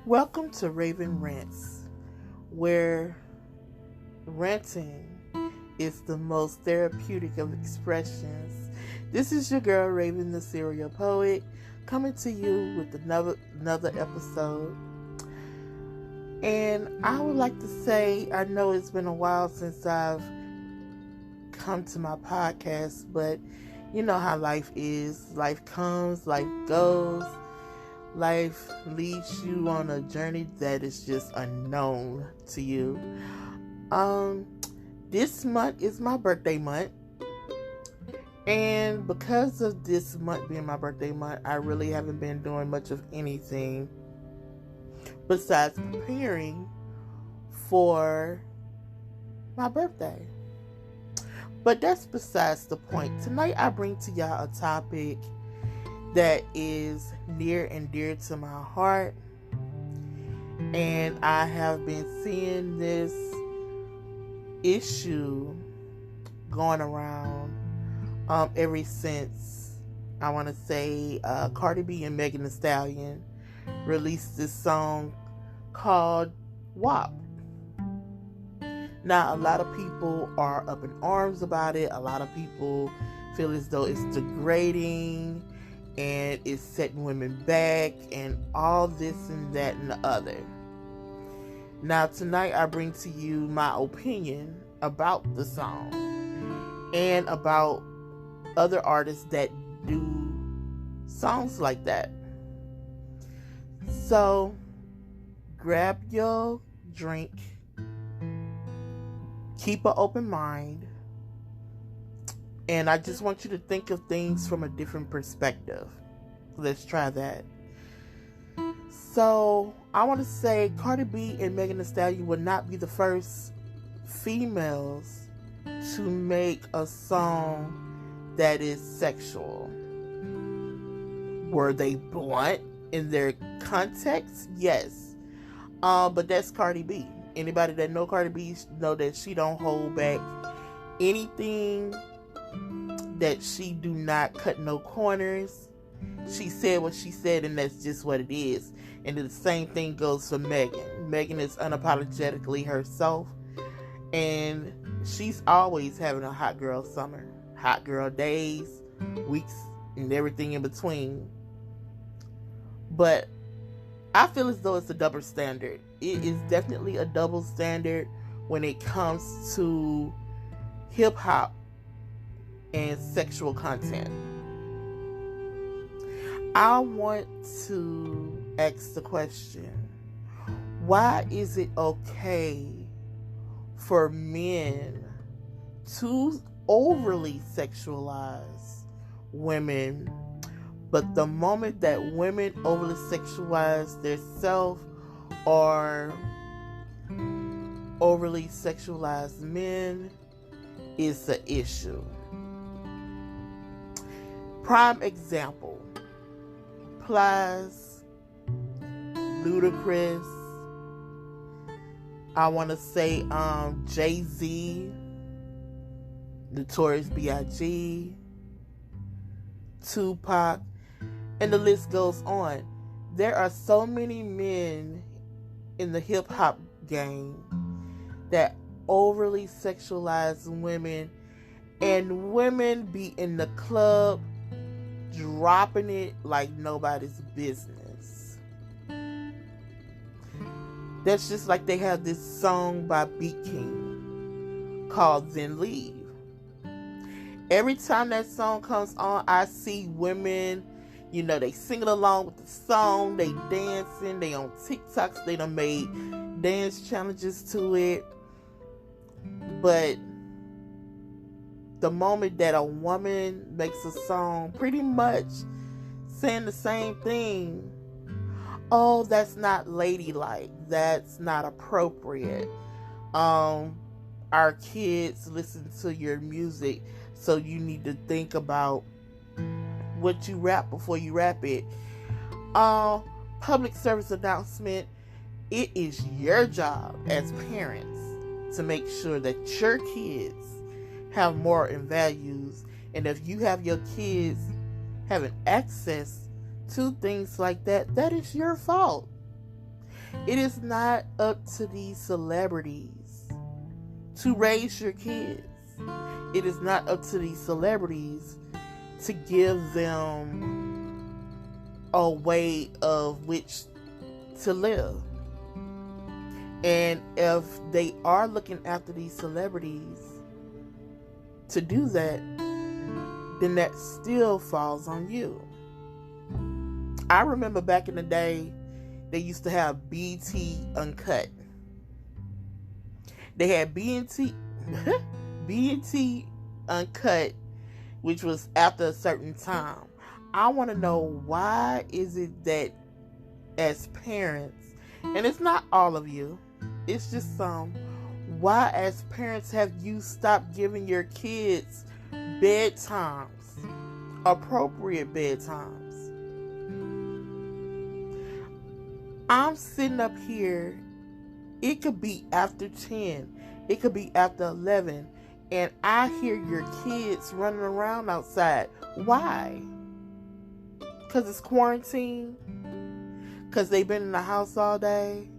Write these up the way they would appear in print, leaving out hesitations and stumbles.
Welcome to Raven Rants, where ranting is the most therapeutic of expressions. This is your girl, Raven the Serial Poet, coming to you with another episode. And I would like to say, I know it's been a while since I've come to my podcast, but you know how life is. Life comes, life goes. Life leads you on a journey that is just unknown to you. This month is my birthday month. And because of this month being my birthday month, I really haven't been doing much of anything besides preparing for my birthday. But that's besides the point. Tonight I bring to y'all a topic that is near and dear to my heart, and I have been seeing this issue going around ever since, I want to say, Cardi B and Megan Thee Stallion released this song called WAP. Now, a lot of people are up in arms about it. A lot of people feel as though it's degrading and it's setting women back and all this and that and the other. Now tonight I bring to you my opinion about the song and about other artists that do songs like that. So grab your drink, keep an open mind, and I just want you to think of things from a different perspective. Let's try that. So, I want to say Cardi B and Megan Thee Stallion would not be the first females to make a song that is sexual. Were they blunt in their context? Yes. But that's Cardi B. Anybody that know Cardi B know that she don't hold back anything, that she do not cut no corners. She said what she said, and that's just what it is. And the same thing goes for Megan. Megan is unapologetically herself, and she's always having a hot girl summer, hot girl days, weeks, and everything in between. But I feel as though it's a double standard. It is definitely a double standard when it comes to hip hop and sexual content. I want to ask the question, why is it okay for men to overly sexualize women, but the moment that women overly sexualize themselves or overly sexualize men is the issue? Prime example, Plies, Ludacris, I want to say Jay-Z, Notorious B.I.G., Tupac, and the list goes on. There are so many men in the hip-hop game that overly sexualize women, and women be in the club dropping it like nobody's business. That's just like they have this song by Beat King called Then Leave. Every time that song comes on, I see women, they singing along with the song, they dancing, they on TikToks, they done made dance challenges to it. But the moment that a woman makes a song pretty much saying the same thing, oh, that's not ladylike, that's not appropriate. Our kids listen to your music, so you need to think about what you rap before you rap it. Public service announcement, it is your job as parents to make sure that your kids have moral and values, and if you have your kids having access to things like that, that is your fault. It is not up to these celebrities to raise your kids. It is not up to these celebrities to give them a way of which to live. And if they are looking after these celebrities to do that, then that still falls on you. I remember back in the day, they used to have BT Uncut. They had BT Uncut, which was after a certain time. I want to know, why is it that as parents, and it's not all of you, it's just some, why as parents have you stopped giving your kids bedtimes, appropriate bedtimes? I'm sitting up here, it could be after 10, it could be after 11, and I hear your kids running around outside. Why? Because it's quarantine? Because they've been in the house all day?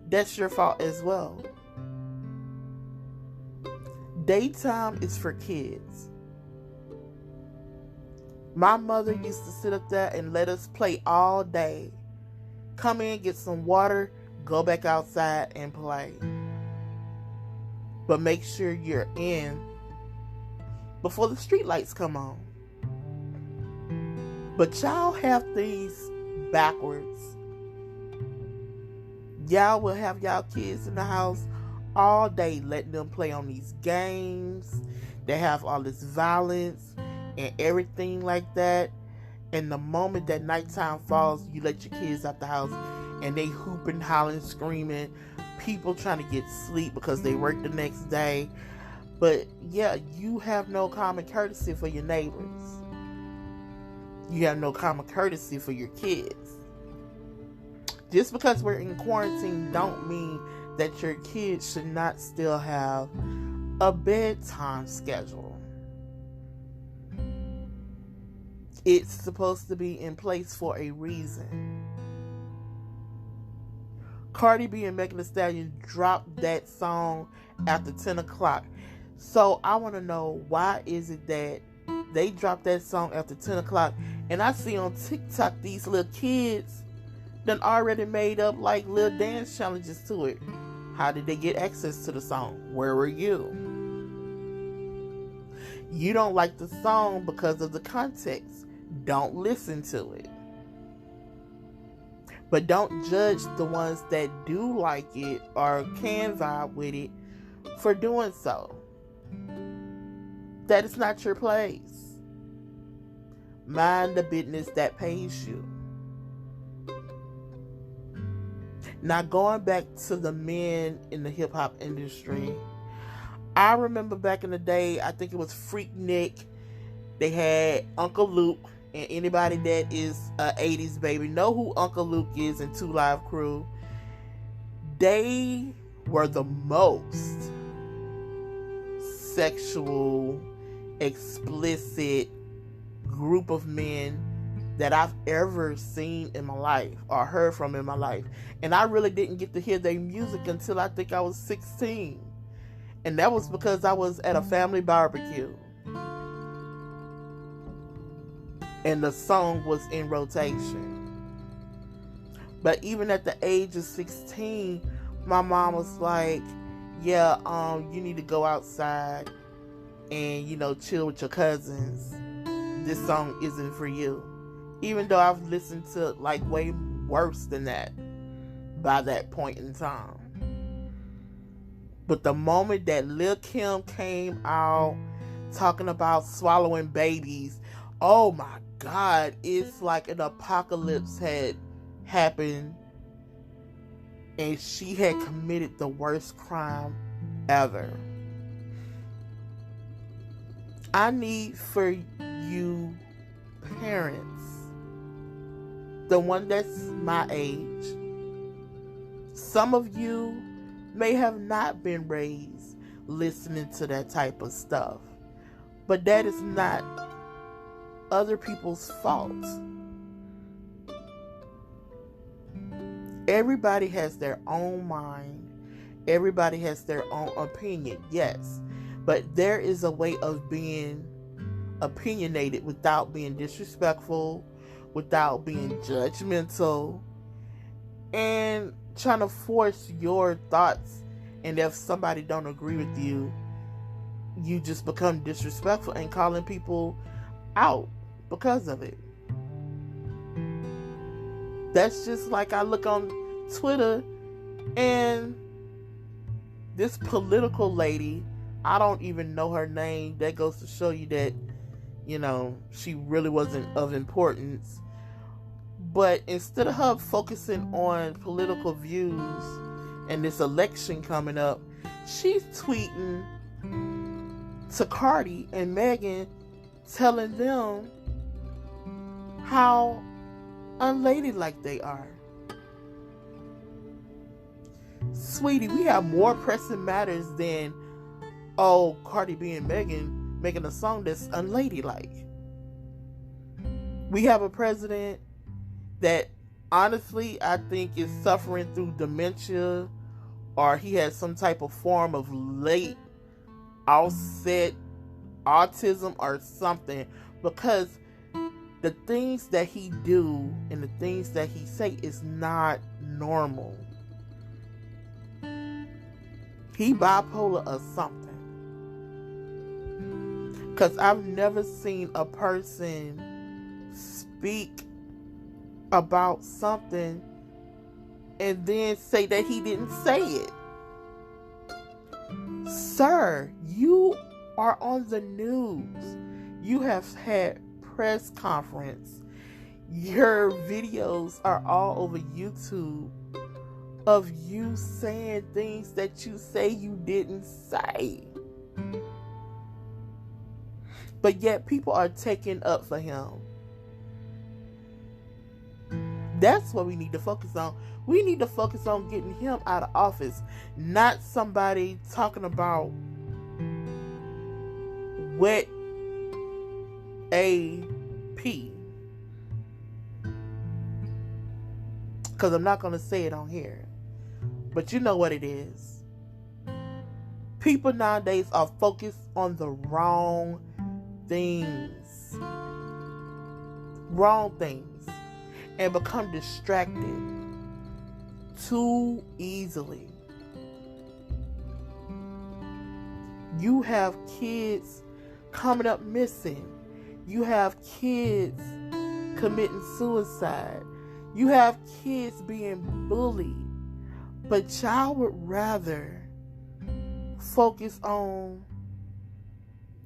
That's your fault as well. Daytime is for kids. My mother used to sit up there and let us play all day. Come in, get some water, go back outside and play. But make sure you're in before the street lights come on. But y'all have things backwards. Y'all will have y'all kids in the house all day, letting them play on these games. They have all this violence and everything like that. And the moment that nighttime falls, you let your kids out the house and they hooping, hollering, screaming. People trying to get sleep because they work the next day. But yeah, you have no common courtesy for your neighbors. You have no common courtesy for your kids. Just because we're in quarantine don't mean that your kids should not still have a bedtime schedule. It's supposed to be in place for a reason. Cardi B and Megan Thee Stallion dropped that song after 10 o'clock. So I want to know, why is it that they dropped that song after 10 o'clock? And I see on TikTok these little kids done already made up like little dance challenges to it. How did they get access to the song? Where were you? You don't like the song because of the context. Don't listen to it. But don't judge the ones that do like it or can vibe with it for doing so. That is not your place. Mind the business that pays you. Now, going back to the men in the hip hop industry, I remember back in the day, I think it was Freak Nick. They had Uncle Luke. And anybody that is a 80s baby know who Uncle Luke is in 2 Live Crew. They were the most sexual, explicit group of men that I've ever seen in my life or heard from in my life. And I really didn't get to hear their music until I think I was 16. And that was because I was at a family barbecue. And the song was in rotation. But even at the age of 16, my mom was like, yeah, you need to go outside and, chill with your cousins. This song isn't for you. Even though I've listened to like way worse than that by that point in time. But the moment that Lil Kim came out talking about swallowing babies, oh my God, it's like an apocalypse had happened and she had committed the worst crime ever. I need for you parents, the one that's my age, some of you may have not been raised listening to that type of stuff, but that is not other people's fault. Everybody has their own mind. Everybody has their own opinion, yes. But there is a way of being opinionated without being disrespectful, without being judgmental, and trying to force your thoughts. And if somebody don't agree with you, you just become disrespectful and calling people out because of it. That's just like I look on Twitter and this political lady, I don't even know her name. That goes to show you that, she really wasn't of importance. But instead of her focusing on political views and this election coming up, she's tweeting to Cardi and Megan, telling them how unladylike they are. Sweetie, we have more pressing matters than, Cardi B and Megan making a song that's unladylike. We have a president that honestly I think is suffering through dementia, or he has some type of form of late onset autism or something, because the things that he do and the things that he say is not normal. He bipolar or something. Because I've never seen a person speak about something and then say that he didn't say it. Sir, you are on the news. You have had press conference. Your videos are all over YouTube of you saying things that you say you didn't say. But yet people are taking up for him. That's what we need to focus on. We need to focus on getting him out of office, not somebody talking about wet AP. Because I'm not going to say it on here. But you know what it is. People nowadays are focused on the wrong things. Wrong things. And become distracted too easily. You have kids coming up missing. You have kids committing suicide. You have kids being bullied. But y'all would rather focus on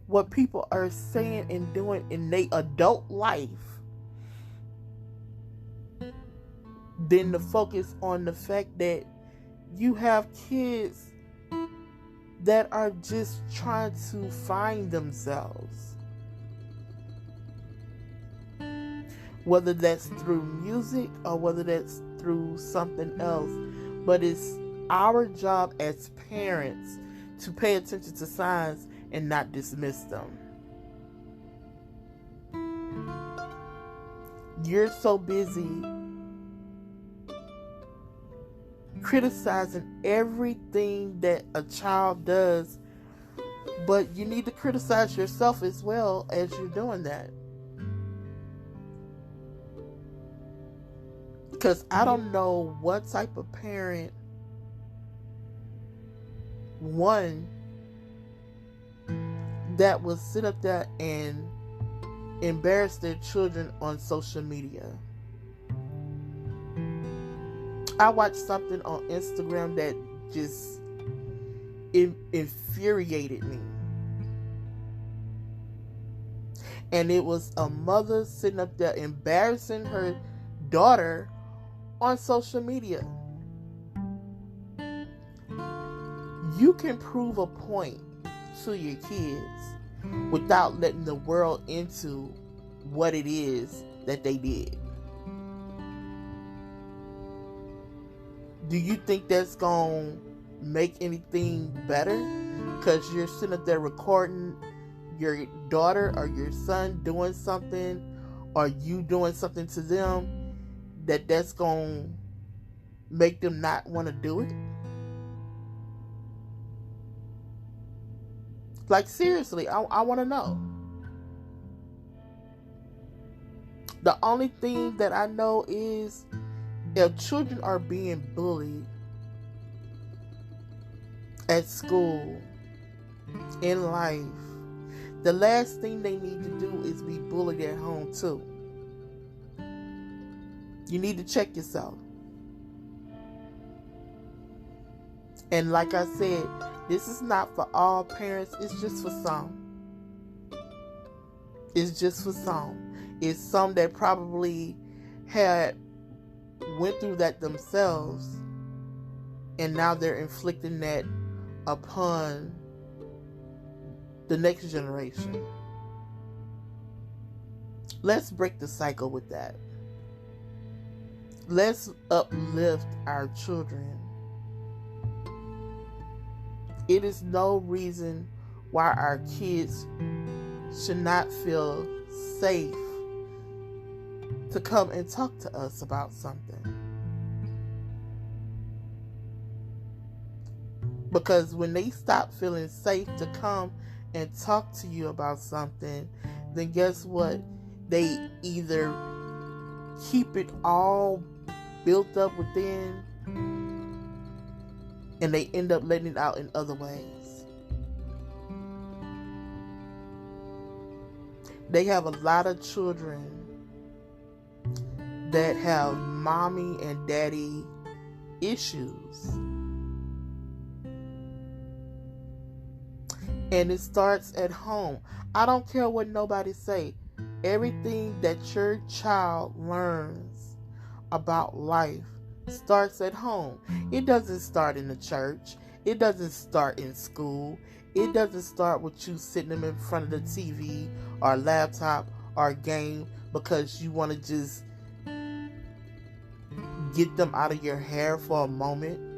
what people are saying and doing in their adult life than to focus on the fact that you have kids that are just trying to find themselves. Whether that's through music or whether that's through something else. But it's our job as parents to pay attention to signs and not dismiss them. You're so busy criticizing everything that a child does, but you need to criticize yourself as well as you're doing that. Because I don't know what type of parent, one, that will sit up there and embarrass their children on social media. I watched something on Instagram that just infuriated me. And it was a mother sitting up there embarrassing her daughter on social media. You can prove a point to your kids without letting the world into what it is that they did. Do you think that's going to make anything better? Because you're sitting up there recording your daughter or your son doing something, or you doing something to them, that's going make them not want to do it? Like, seriously, I want to know. The only thing that I know is if children are being bullied at school, in life, the last thing they need to do is be bullied at home too. You need to check yourself. And like I said, this is not for all parents. It's just for some. It's just for some. It's some that probably went through that themselves, and now they're inflicting that upon the next generation. Let's break the cycle with that. Let's uplift our children. It is no reason why our kids should not feel safe to come and talk to us about something. Because when they stop feeling safe to come and talk to you about something, then guess what? They either keep it all built up within, and they end up letting it out in other ways. They have a lot of children that have mommy and daddy issues. And it starts at home. I don't care what nobody say. Everything that your child learns about life starts at home. It doesn't start in the church. It doesn't start in school. It doesn't start with you sitting them in front of the TV or laptop or game because you want to just get them out of your hair for a moment.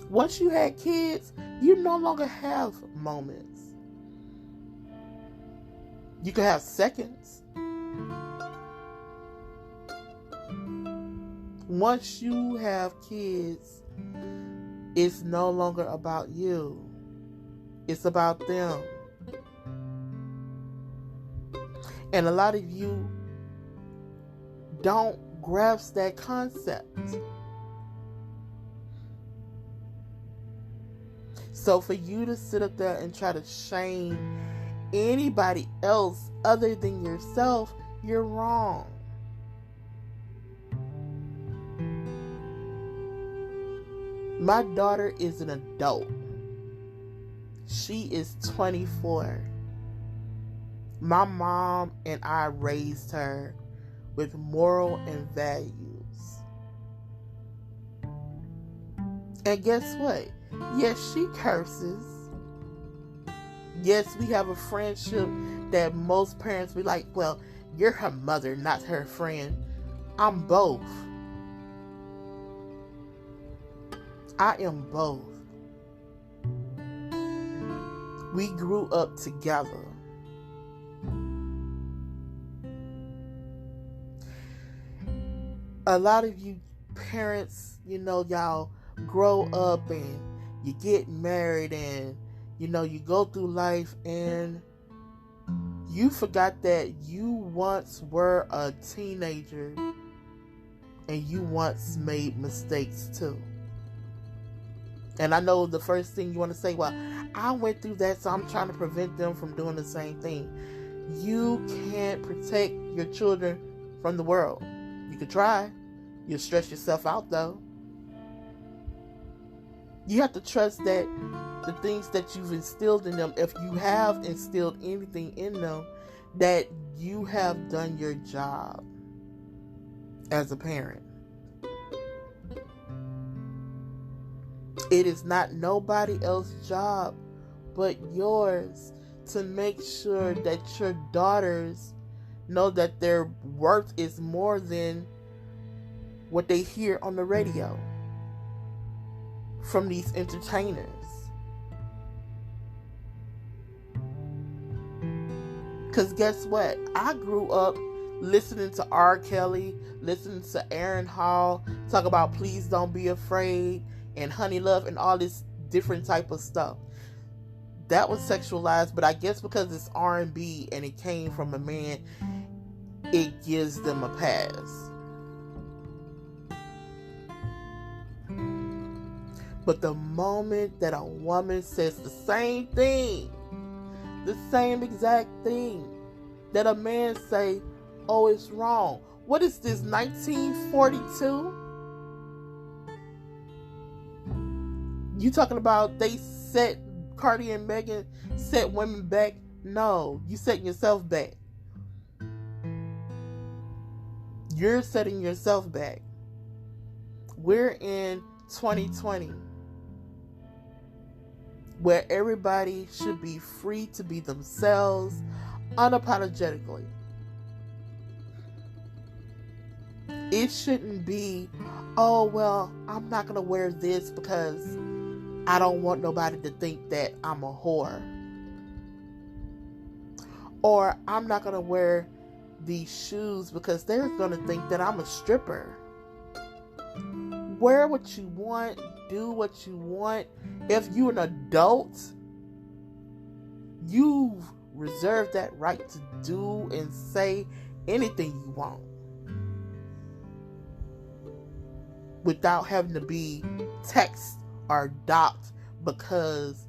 Once you had kids, you no longer have moments. You can have seconds. Once you have kids, it's no longer about you. It's about them. And a lot of you don't grasp that concept. So for you to sit up there and try to shame anybody else other than yourself, you're wrong. My daughter is an adult. She is 24. My mom and I raised her with moral and values. And guess what? Yes, she curses. Yes, we have a friendship that most parents be like, well, you're her mother, not her friend. I'm both. I am both. We grew up together. A lot of you parents, y'all grow up and you get married and, you go through life and you forgot that you once were a teenager and you once made mistakes too. And I know the first thing you want to say, well, I went through that, so I'm trying to prevent them from doing the same thing. You can't protect your children from the world. You could try. You'll stress yourself out, though. You have to trust that the things that you've instilled in them, if you have instilled anything in them, that you have done your job as a parent. It is not nobody else's job but yours to make sure that your daughters know that their worth is more than what they hear on the radio from these entertainers. Because guess what? I grew up listening to R. Kelly, listening to Aaron Hall talk about Please Don't Be Afraid and Honey Love and all this different type of stuff. That was sexualized, but I guess because it's R&B and it came from a man, it gives them a pass. But the moment that a woman says the same thing, the same exact thing, that a man say, oh, it's wrong. What is this, 1942? You talking about they set, Cardi and Megan set women back? No, you setting yourself back. You're setting yourself back. We're in 2020, where everybody should be free to be themselves unapologetically. It shouldn't be, oh, well, I'm not going to wear this because I don't want nobody to think that I'm a whore. Or I'm not going to wear these shoes because they're going to think that I'm a stripper. Wear what you want, do what you want. If you're an adult, you've reserved that right to do and say anything you want without having to be text or docked because,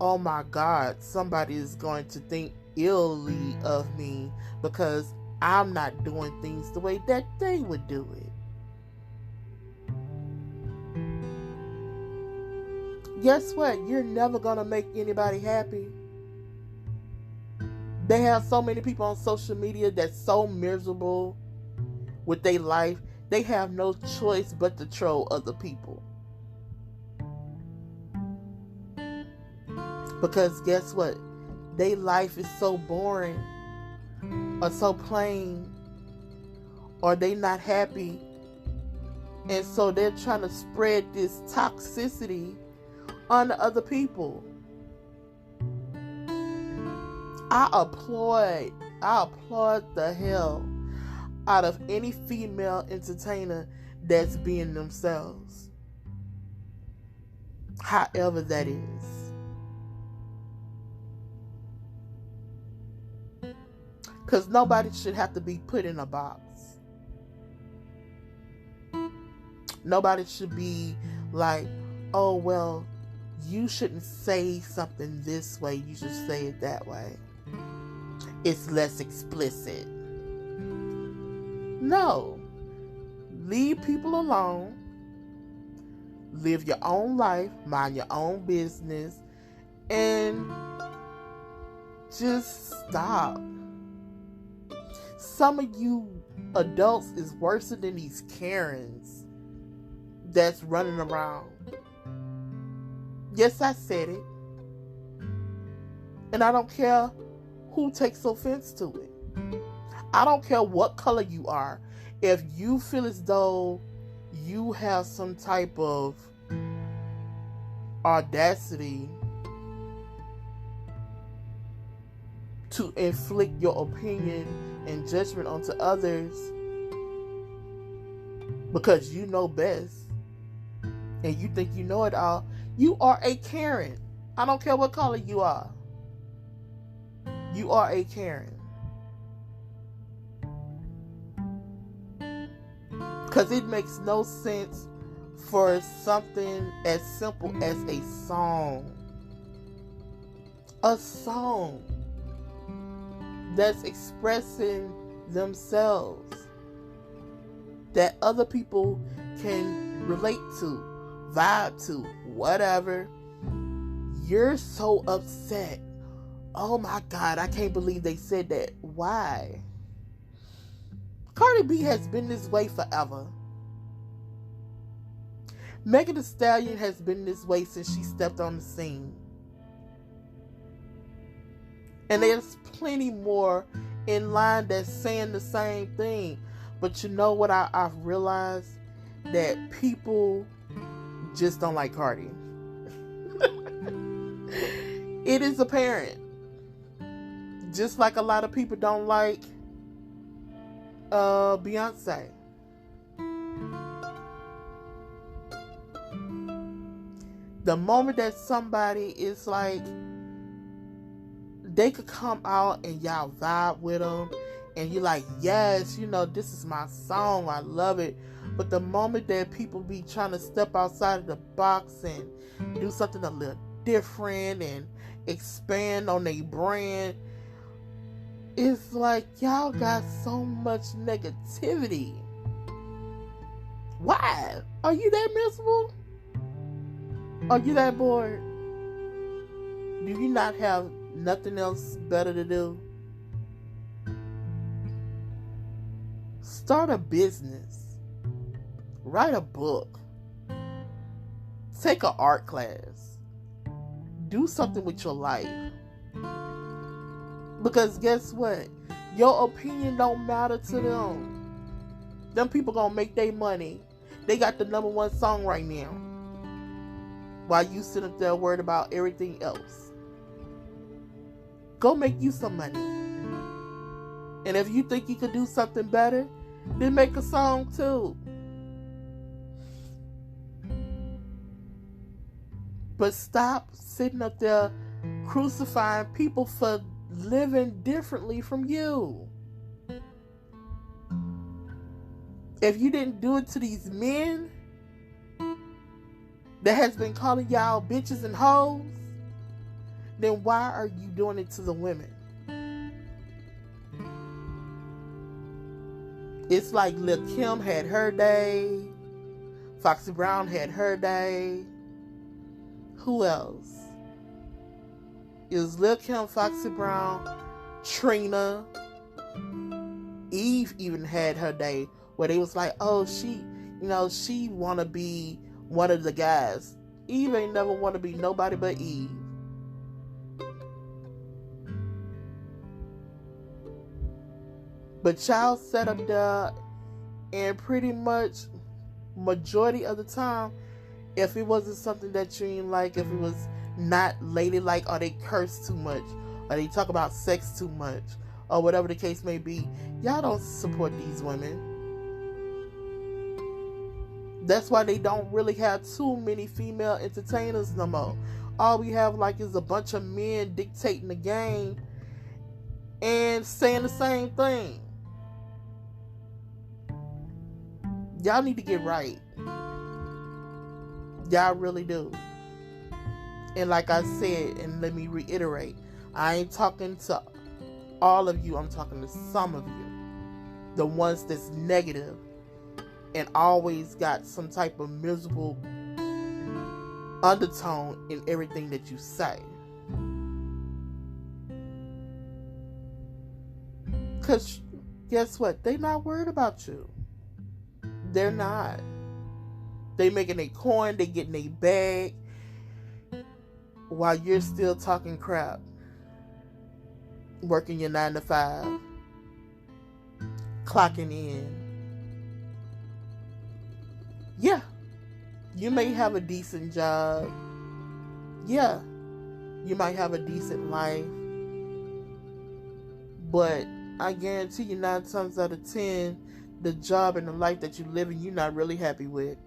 oh my God, somebody is going to think illy of me because I'm not doing things the way that they would do it. Guess what? You're never going to make anybody happy. They have so many people on social media that's so miserable with their life. They have no choice but to troll other people. Because guess what? Their life is so boring or so plain, or they not happy. And so they're trying to spread this toxicity on other people. I applaud the hell out of any female entertainer that's being themselves, however that is. Because nobody should have to be put in a box. Nobody should be like, oh, well, you shouldn't say something this way, you should say it that way. It's less explicit. No. Leave people alone. Live your own life. Mind your own business. And just stop. Some of you adults is worse than these Karens that's running around. Yes, I said it. And I don't care who takes offense to it. I don't care what color you are. If you feel as though you have some type of audacity to inflict your opinion and judgment onto others because you know best and you think you know it all, you are a Karen. I don't care what color you are. You are a Karen. Because it makes no sense for something as simple as a song. A song that's expressing themselves, that other people can relate to, vibe to, whatever. You're so upset. Oh my God, I can't believe they said that. Why? Cardi B has been this way forever. Megan Thee Stallion has been this way since she stepped on the scene. And there's plenty more in line that's saying the same thing. But you know what I've realized? That people just don't like Cardi. It is apparent. Just like a lot of people don't like Beyonce. The moment that somebody is like, they could come out and y'all vibe with them, and you're like, yes, this is my song, I love it. But the moment that people be trying to step outside of the box and do something a little different and expand on their brand, it's like y'all got so much negativity. Why? Are you that miserable? Are you that bored? Do you not have nothing else better to do? Start a business. Write a book. Take an art class. Do something with your life. Because guess what? Your opinion don't matter to them. Them people gonna make their money. They got the #1 song right now, while you sit up there worried about everything else. Go make you some money. And if you think you could do something better, then make a song too. But stop sitting up there crucifying people for living differently from you. If you didn't do it to these men that has been calling y'all bitches and hoes, then why are you doing it to the women? It's like Lil' Kim had her day. Foxy Brown had her day. Who else? It was Lil' Kim, Foxy Brown, Trina. Eve even had her day where they was like, oh, she want to be one of the guys. Eve ain't never want to be nobody but Eve. But y'all sat up there, and pretty much majority of the time, if it wasn't something that you didn't like, if it was not ladylike, or they curse too much, or they talk about sex too much, or whatever the case may be, y'all don't support these women. That's why they don't really have too many female entertainers no more. All we have is a bunch of men dictating the game and saying the same thing. Y'all need to get right. Y'all really do. And like I said, and let me reiterate, I ain't talking to all of you, I'm talking to some of you. The ones that's negative and always got some type of miserable undertone in everything that you say. Because guess what? They not worried about you. They're not. They making a coin, they getting a bag, while you're still talking crap. Working your 9 to 5. Clocking in. Yeah. You may have a decent job. Yeah. You might have a decent life. But I guarantee you 9 times out of 10, the job and the life that you live in, you're not really happy with.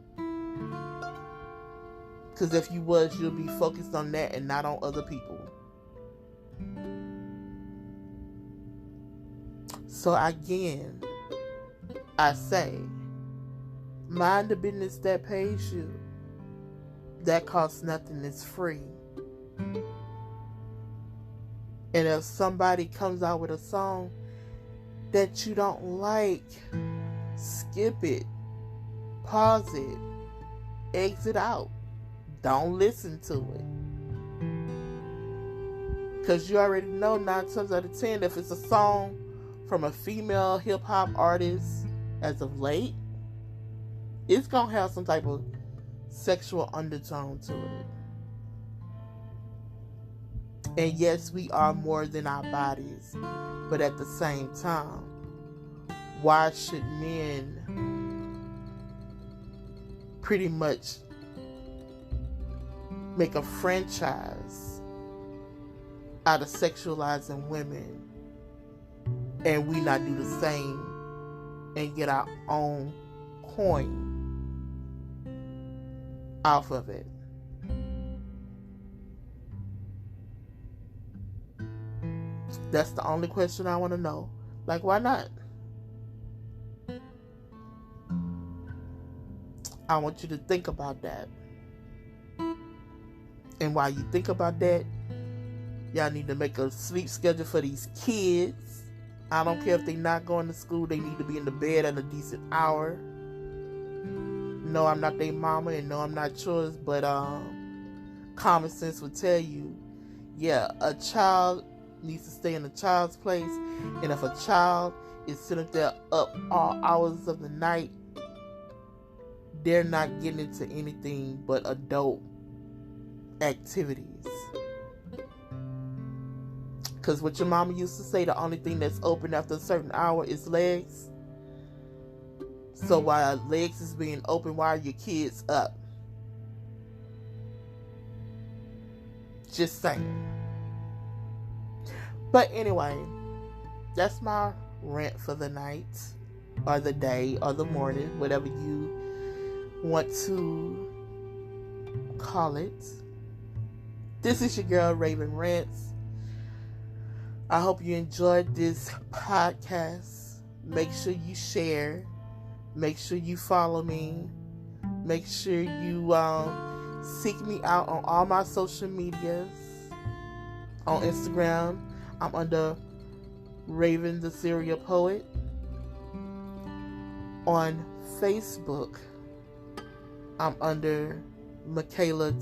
Because if you was, you'll be focused on that and not on other people. So again, I say, mind the business that pays you. That costs nothing, it's free. And if somebody comes out with a song that you don't like, skip it, pause it, exit out. Don't listen to it. Because you already know 9 times out of 10, if it's a song from a female hip-hop artist as of late, it's going to have some type of sexual undertone to it. And yes, we are more than our bodies. But at the same time, why should men pretty much make a franchise out of sexualizing women, and we not do the same and get our own coin off of it. That's the only question I want to know. Like, why not? I want you to think about that. And while you think about that, y'all need to make a sleep schedule for these kids. I don't care if they're not going to school. They need to be in the bed at a decent hour. No, I'm not their mama, and no, I'm not yours. But common sense would tell you, yeah, a child needs to stay in a child's place. And if a child is sitting there up all hours of the night, they're not getting into anything but adult activities. Because what your mama used to say, the only thing that's open after a certain hour is legs. So while legs is being open, why are your kids up? Just saying. But anyway, that's my rant for the night, or the day, or the morning, whatever you want to call it. This is your girl, Raven Rants. I hope you enjoyed this podcast. Make sure you share. Make sure you follow me. Make sure you seek me out on all my social medias. On Instagram, I'm under Raven the Serial Poet. On Facebook, I'm under Michaela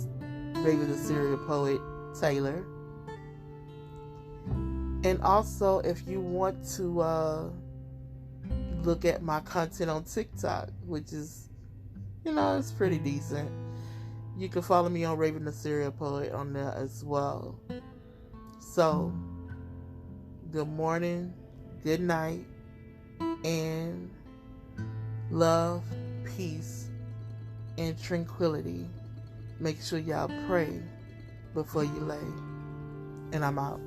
Raven the Serial Poet Taylor. And also, if you want to look at my content on TikTok, which is, it's pretty decent, you can follow me on Raven the Serial Poet on there as well. So, good morning, good night, and love, peace, and tranquility. Make sure y'all pray before you lay. And I'm out.